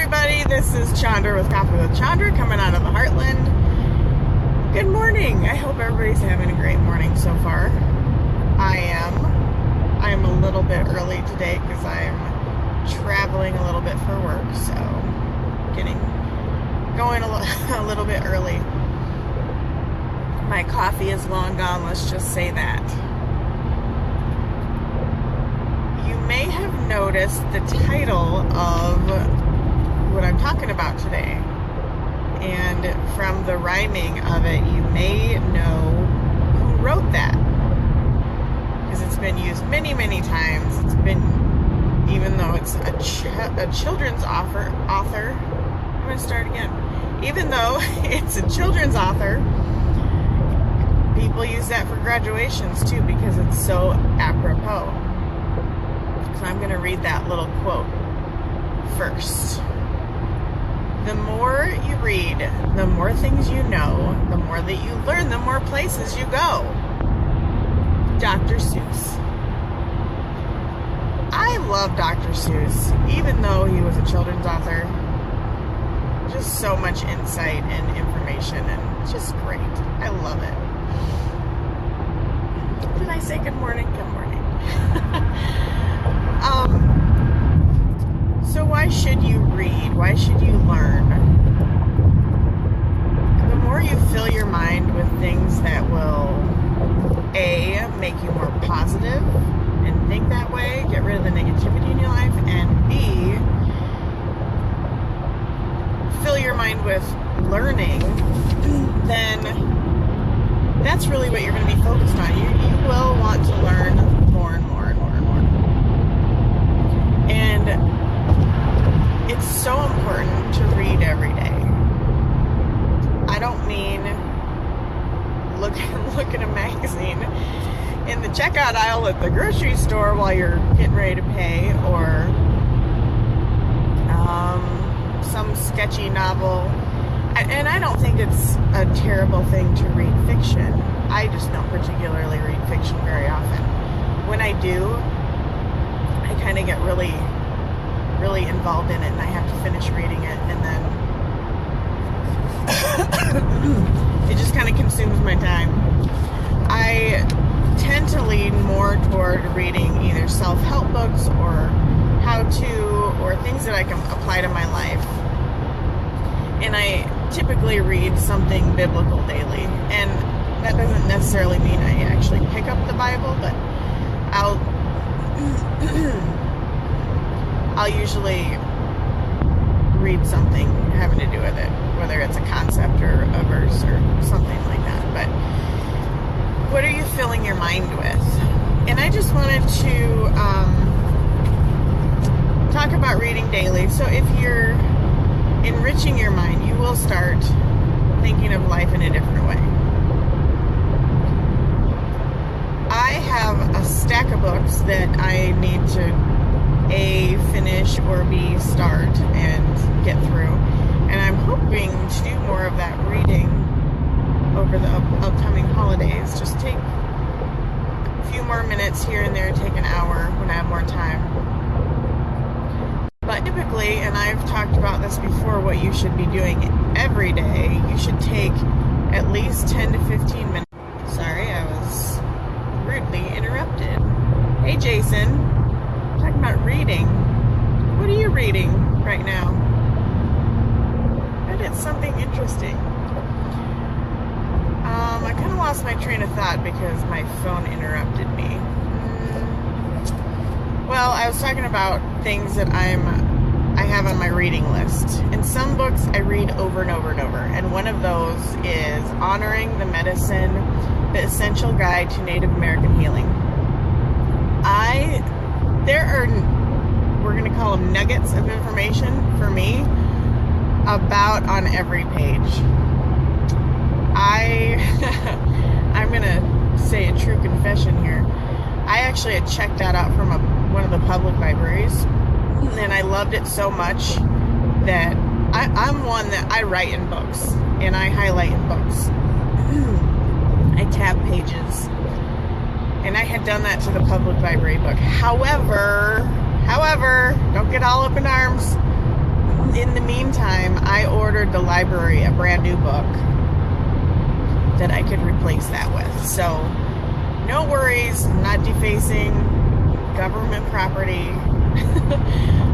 everybody. This is Chondra with Coffee with Chondra coming out of the Heartland. Good morning. I hope everybody's having a great morning so far. I am a little bit early today because I'm traveling a little bit for work, so going a little bit early. My coffee is long gone, let's just say that. You may have noticed the title of what I'm talking about today, and from the rhyming of it, you may know who wrote that, because it's been used many, many times. It's been, even though it's a children's author, I'm going to start again. Even though it's a children's author, people use that for graduations too because it's so apropos. So I'm going to read that little quote first. The more you read, the more things you know, the more that you learn, the more places you go. Dr. Seuss. I love Dr. Seuss, even though he was a children's author. Just so much insight and information, and just great. I love it. Did I say good morning? Good morning. So why should you read? Why should you learn? The more you fill your mind with things that will A, make you more positive and think that way, get rid of the negativity in your life, and B, fill your mind with learning, then that's really what you're going to be focused on. You will want to learn more and more and more and more. And it's so important to read every day. I don't mean look at a magazine in the checkout aisle at the grocery store while you're getting ready to pay, or some sketchy novel. And I don't think it's a terrible thing to read fiction. I just don't particularly read fiction very often. When I do, I kind of get really involved in it, and I have to finish reading it, and then it just kind of consumes my time. I tend to lean more toward reading either self-help books or how-to, or things that I can apply to my life. And I typically read something biblical daily, and that doesn't necessarily mean I actually pick up the Bible, but I'll usually read something having to do with it, whether it's a concept or a verse or something like that. But what are you filling your mind with? And I just wanted to talk about reading daily. So if you're enriching your mind, you will start thinking of life in a different way. I have a stack of books that I need to A, finish, or B, start and get through. And I'm hoping to do more of that reading over the upcoming holidays. Just take a few more minutes here and there, take an hour when I have more time. But typically, and I've talked about this before, what you should be doing every day, you should take at least 10 to 15 minutes. Sorry, I was rudely interrupted. Hey, Jason. Talking about reading. What are you reading right now? I did something interesting. I kind of lost my train of thought because my phone interrupted me. Well, I was talking about things that I have on my reading list. And some books I read over and over and over. And one of those is Honoring the Medicine, The Essential Guide to Native American Healing. There are, we're going to call them nuggets of information for me, about on every page. I'm going to say a true confession here. I actually had checked that out from one of the public libraries, and I loved it so much that I'm one that I write in books, and I highlight in books. I tab pages. And I had done that to the public library book. However, don't get all up in arms. in the meantime, I ordered the library a brand new book that I could replace that with. So no worries, I'm not defacing government property.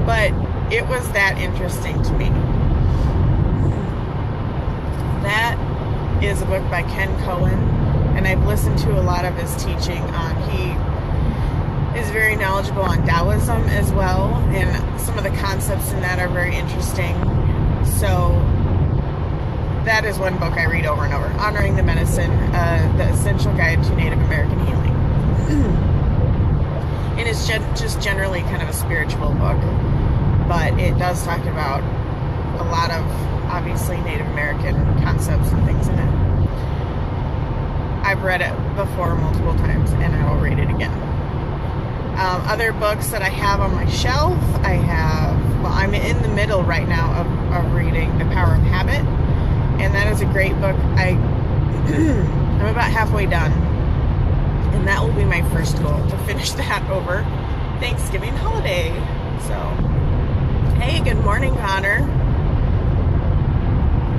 But it was that interesting to me. That is a book by Ken Cohen, and I've listened to a lot of his teaching on, he is very knowledgeable on Taoism as well, and some of the concepts in that are very interesting. So that is one book I read over and over. Honoring the Medicine, The Essential Guide to Native American Healing. And it's just generally kind of a spiritual book, but it does talk about a lot of, obviously, Native American concepts and things in it. I've read it before multiple times, and I will read it again. Other books that I have on my shelf, I'm in the middle right now of reading The Power of Habit, and that is a great book. I'm about halfway done, and that will be my first goal, to finish that over Thanksgiving holiday. So, hey, good morning, Connor.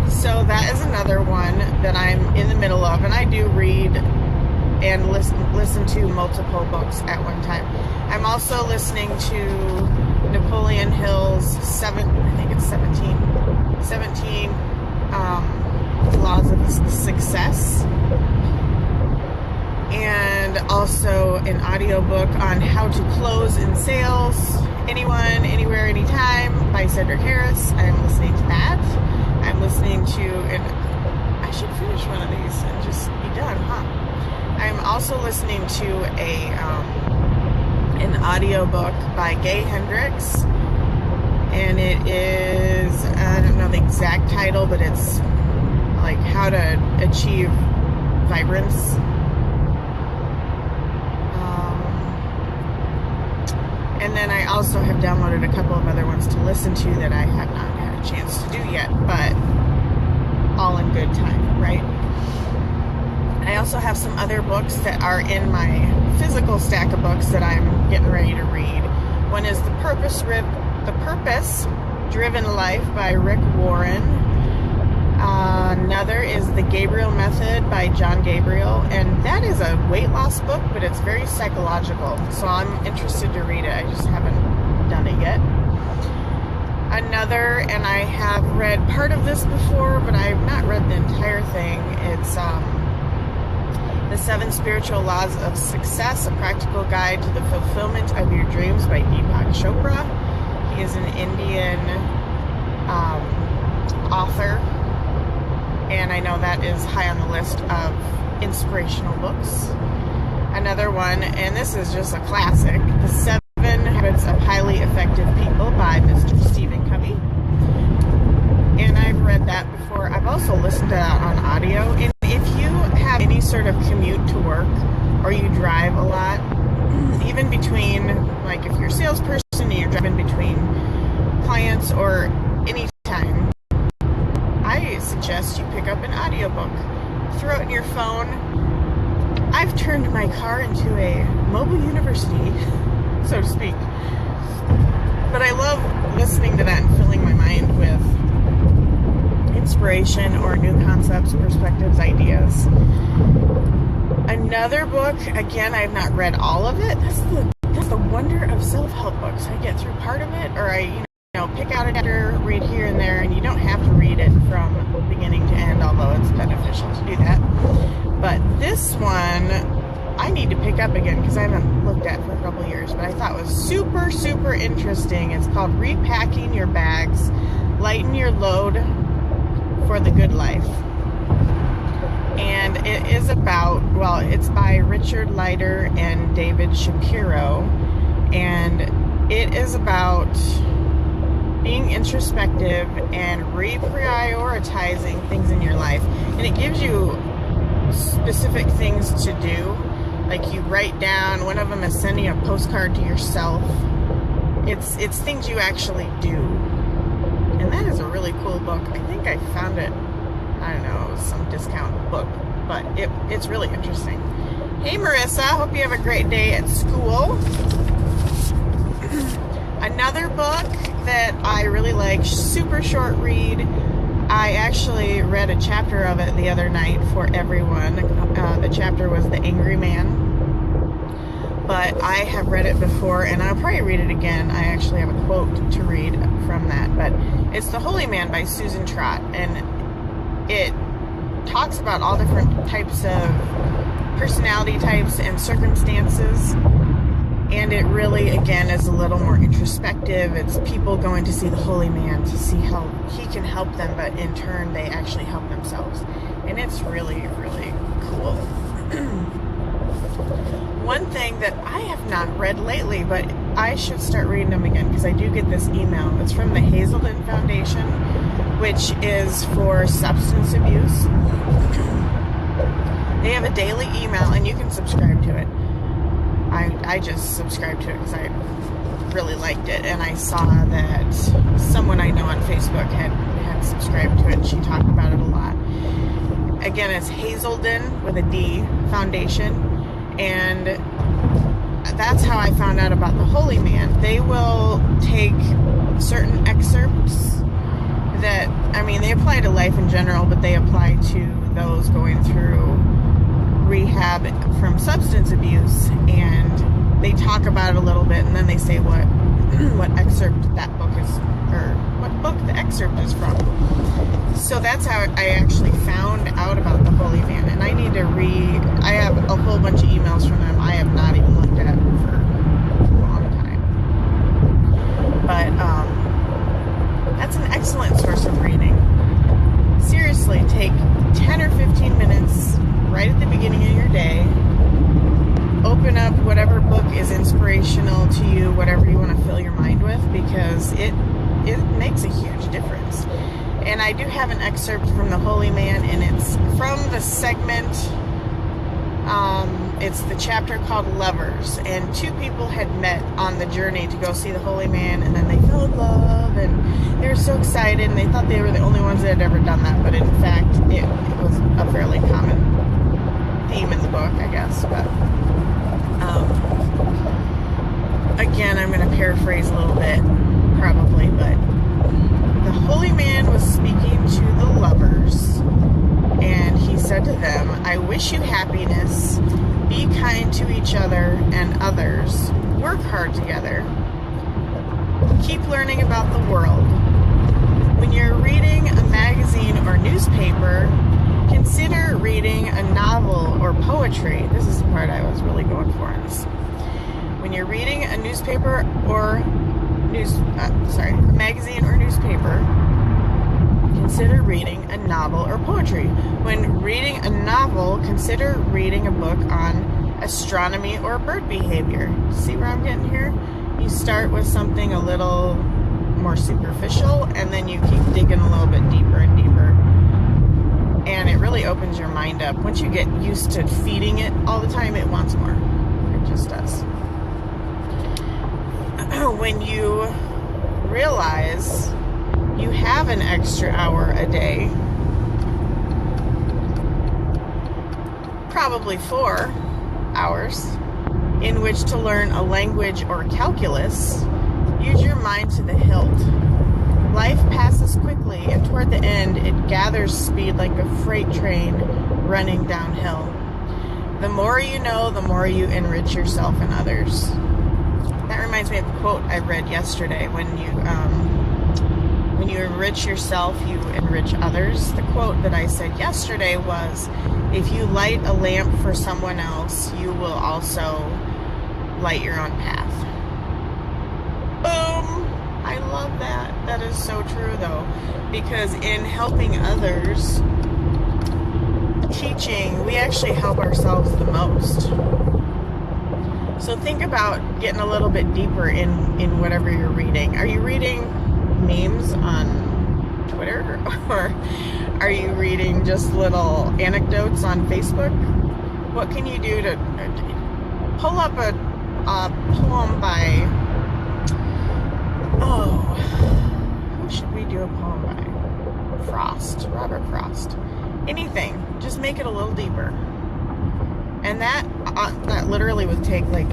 So that is another one that I'm in the middle of, and I do read and listen to multiple books at one time. I'm also listening to Napoleon Hill's 17 Laws of Success, and also an audiobook on how to close in sales, anyone, anywhere, anytime, by Cedric Harris. I'm listening to that. I'm listening to, and I should finish one of these and just be done, huh? I'm also listening to an audiobook by Gay Hendricks, and it is, I don't know the exact title, but it's like how to achieve vibrance. And then I also have downloaded a couple of other ones to listen to that I have not had a chance to do yet, but all in good time, right? I also have some other books that are in my physical stack of books that I'm getting ready to read. One is The Purpose-Driven Life by Rick Warren. Another is The Gabriel Method by John Gabriel, and that is a weight loss book, but it's very psychological, so I'm interested to read it. I just haven't done it yet. Another, and I have read part of this before, but I have not read the entire thing. It's The 7 Spiritual Laws of Success, A Practical Guide to the Fulfillment of Your Dreams by Deepak Chopra. He is an Indian author, and I know that is high on the list of inspirational books. Another one, and this is just a classic, The 7 Habits of Highly Effective People by Mr. Stephen Covey. And I've read that before. I've also listened to that on audio. And if you have any sort of commute to work, or you drive a lot, even between, like if you're a salesperson and you're driving between clients or any time, I suggest you pick up an audiobook. Throw it in your phone. I've turned my car into a mobile university, so to speak. But I love listening to that and filling my mind with inspiration or new concepts, perspectives, ideas. Another book, again, I have not read all of it. That's the wonder of self-help books. I get through part of it, or I pick out a chapter, read here and there, and you don't have to read it from beginning to end, although it's beneficial to do that. But this one, I need to pick up again because I haven't looked at it for a couple years, but I thought it was super, super interesting. It's called Repacking Your Bags, Lighten Your Load for the Good Life. And it is about, it's by Richard Leiter and David Shapiro, and it is about being introspective and reprioritizing things in your life. And it gives you specific things to do. Like you write down, one of them is sending a postcard to yourself. It's things you actually do. And that is a really cool book. I think I found it, I don't know, it was some discount book, but it's really interesting. Hey Marissa, hope you have a great day at school. Another book that I really like, super short read. I actually read a chapter of it the other night for everyone. The chapter was The Angry Man. But I have read it before, and I'll probably read it again. I actually have a quote to read from that. But it's The Holy Man by Susan Trott. And it talks about all different types of personality types and circumstances. And it really, again, is a little more introspective. It's people going to see the Holy Man to see how he can help them, but in turn, they actually help themselves. And it's really, really cool. One thing that I have not read lately, but I should start reading them again because I do get this email. It's from the Hazelden Foundation, which is for substance abuse. They have a daily email, and you can subscribe to it. I just subscribed to it because I really liked it, and I saw that someone I know on Facebook had subscribed to it, and she talked about it a lot. Again, it's Hazelden with a D Foundation, and that's how I found out about the Holy Man. They will take certain excerpts that, I mean, they apply to life in general, but they apply to those going through rehab from substance abuse, and they talk about it a little bit, and then they say what excerpt that book is, or what book the excerpt is from. So that's how I actually found out about the Holy Man, and I need to I have a whole bunch of emails from them I have not even looked at for a long time. But that's an excellent source of reading. Seriously, take 10 or 15 minutes right at the beginning of your day. Open up whatever book is inspirational to you, whatever you want to fill your mind with, because it makes a huge difference. And I do have an excerpt from The Holy Man, and it's from the segment, it's the chapter called Lovers, and two people had met on the journey to go see the Holy Man, and then they fell in love, and they were so excited, and they thought they were the only ones that had ever done that, but in fact, it was a fairly common theme in the book, I guess. But again, I'm going to paraphrase a little bit, probably, but the Holy Man was speaking to the lovers, and he said to them, "I wish you happiness. Be kind to each other and others. Work hard together. Keep learning about the world. When you're reading a magazine or newspaper, consider reading a novel or poetry." This is the part I was really going for in this. When you're reading a newspaper or magazine or newspaper, consider reading a novel or poetry. When reading a novel, consider reading a book on astronomy or bird behavior. See where I'm getting here? You start with something a little more superficial, and then you keep digging a little bit deeper and deeper. And it really opens your mind up. Once you get used to feeding it all the time, it wants more. It just does. When you realize you have an extra hour a day, probably 4 hours, in which to learn a language or calculus, use your mind to the hilt. Life passes quickly, and toward the end, it gathers speed like a freight train running downhill. The more you know, the more you enrich yourself and others. That reminds me of a quote I read yesterday. When you enrich yourself, you enrich others. The quote that I said yesterday was, "If you light a lamp for someone else, you will also light your own path." Boom! I love that. That is so true, though, because in helping others, teaching, we actually help ourselves the most. So think about getting a little bit deeper in whatever you're reading. Are you reading memes on Twitter, or are you reading just little anecdotes on Facebook? What can you do to pull up a poem by, who should we do a poem by? Robert Frost. Anything. Just make it a little deeper. And that literally would take like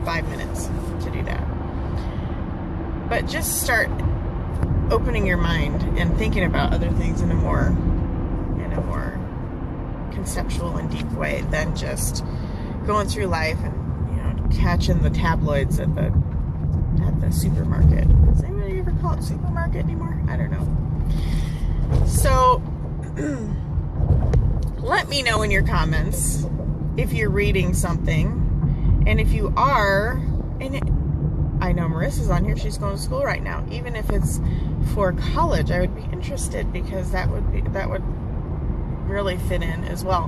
5 minutes to do that. But just start opening your mind and thinking about other things in a more conceptual and deep way than just going through life and catching the tabloids at the supermarket. Does anybody ever call it supermarket anymore? I don't know. So let me know in your comments if you're reading something, and if you are, and I know Marissa's on here, she's going to school right now. Even if it's for college, I would be interested, because that would really fit in as well.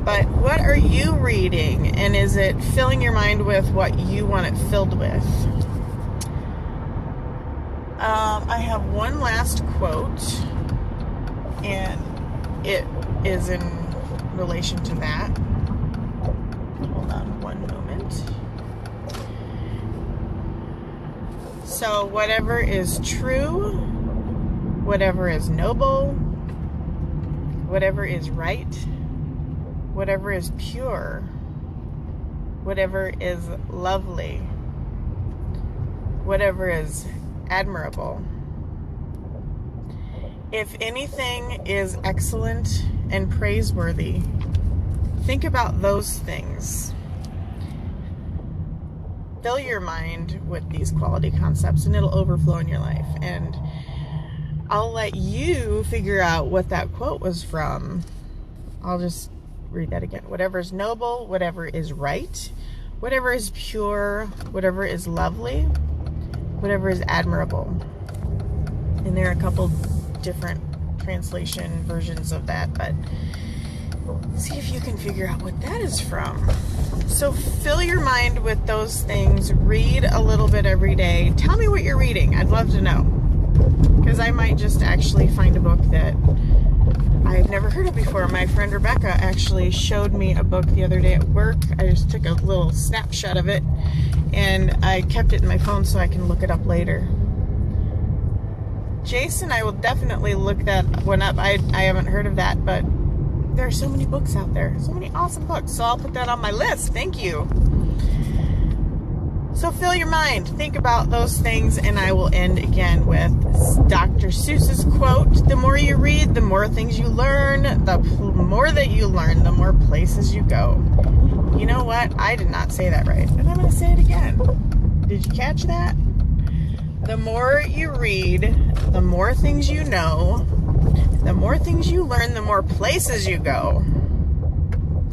But what are you reading, and is it filling your mind with what you want it filled with? I have one last quote, and it is in relation to that. Hold on one moment. So, whatever is true, whatever is noble, whatever is right, whatever is pure, whatever is lovely, whatever is admirable, if anything is excellent and praiseworthy, think about those things. Fill your mind with these quality concepts, and it'll overflow in your life. And I'll let you figure out what that quote was from. I'll just read that again. Whatever is noble, whatever is right, whatever is pure, whatever is lovely, whatever is admirable. And there are a couple different translation versions of that, but see if you can figure out what that is from. So fill your mind with those things. Read a little bit every day. Tell me what you're reading. I'd love to know, because I might just actually find a book that I've never heard of before. My friend Rebecca actually showed me a book the other day at work. I just took a little snapshot of it, and I kept it in my phone so I can look it up later. Jason, I will definitely look that one up. I haven't heard of that, but there are so many books out there. So many awesome books. So I'll put that on my list. Thank you. So fill your mind. Think about those things, and I will end again with Dr. Seuss's quote: the more you read, the more things you learn. The more that you learn, the more places you go. You know what? I did not say that right, and I'm going to say it again. Did you catch that? The more you read, the more things you know. The more things you learn, the more places you go.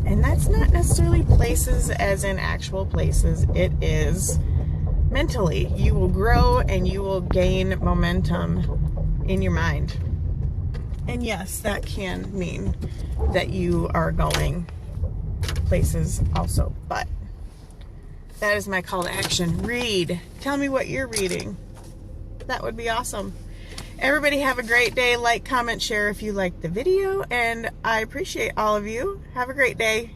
And that's not necessarily places as in actual places. It is mentally. You will grow and you will gain momentum in your mind. And yes, that can mean that you are going places also. But that is my call to action. Read. Tell me what you're reading. That would be awesome. Everybody have a great day. Like, comment, share if you liked the video, and I appreciate all of you. Have a great day.